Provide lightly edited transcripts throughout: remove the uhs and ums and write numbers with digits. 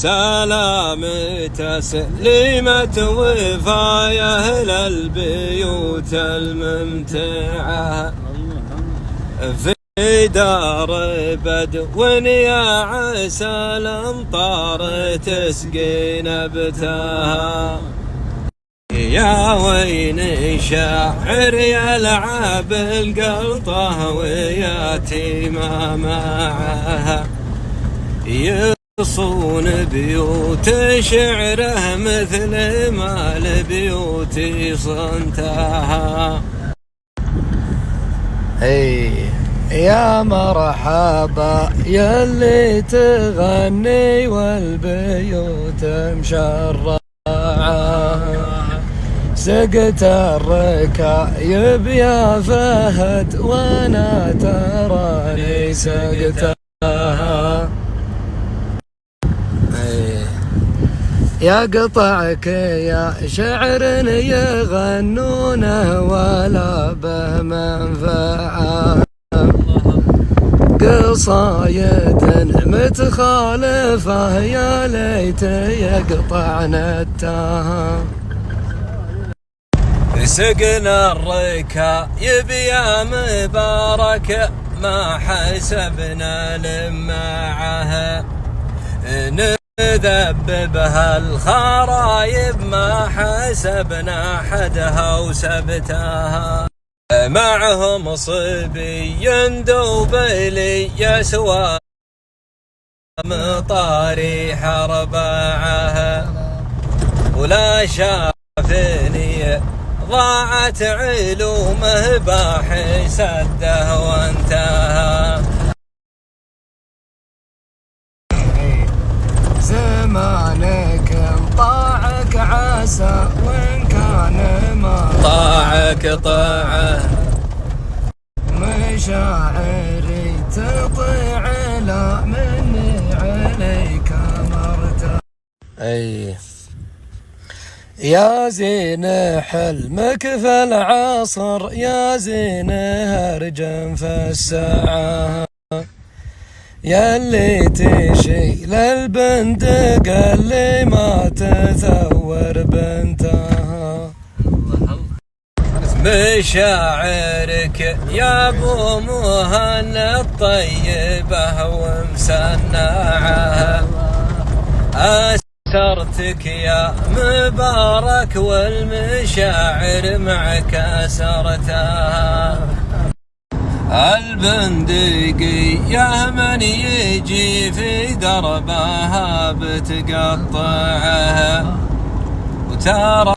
سلام تسليمة وفايا أهل البيوت الممتعة في دار بدو يا عسى الأمطار تسقي نبتها. يا وين شاعر يلعب القلطة ويتيمة معها، يصون بيوت شعره مثل ما البيوت صنتها. يا مرحبا يلي تغني والبيوت مشرعة، سقت الركايب يا فهد وانا تراني سقتها. يا قطعك يا شعر يغنونه ولا به منفعه، قصايد متخالفه يا ليت يقطع نتها. سقنا الركايب يا مبارك ما حسبنا لمعها، نذببها الخرايب ما حسبنا حدها وسبتها. معهم صبي دوبلي يسوى مطاري حربعها، ولا شافني ضاعت علومه باحي سده وانتهى. زمانك طاعك عسى وإن كان ما طاعك طاعه، مشاعري تطيع لا مني عليك مرتاح. يا زين حلمك في العصر، يا زين هرجا في الساعة، ياللي تشيل البندق اللي ما تثور بنتها. مشاعرك يا ابو مهنا الطيبه ومسنعه، أسرتك يا مبارك والمشاعر معك أسرتها. البندقي يا من يجي في دربها بتقطعها، وترى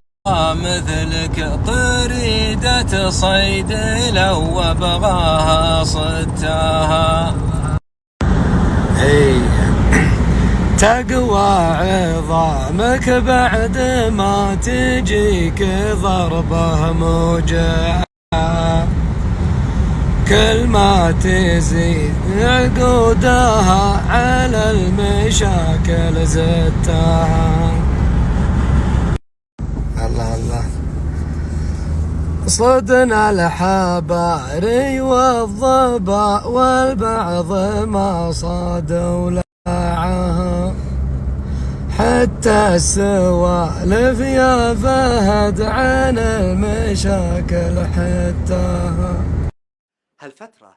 مثلك طريدة صيد لو أبغاها صدتها. تقوى عظامك بعد ما تجيك ضربة موجعة، كل ما تزيد عقودها على المشاكل زدتها. الله الله. صدنا الحباري والضبا والبعض ما صادوا لعها، حتى السوالف يا فهد عن المشاكل حتاها. هالفترة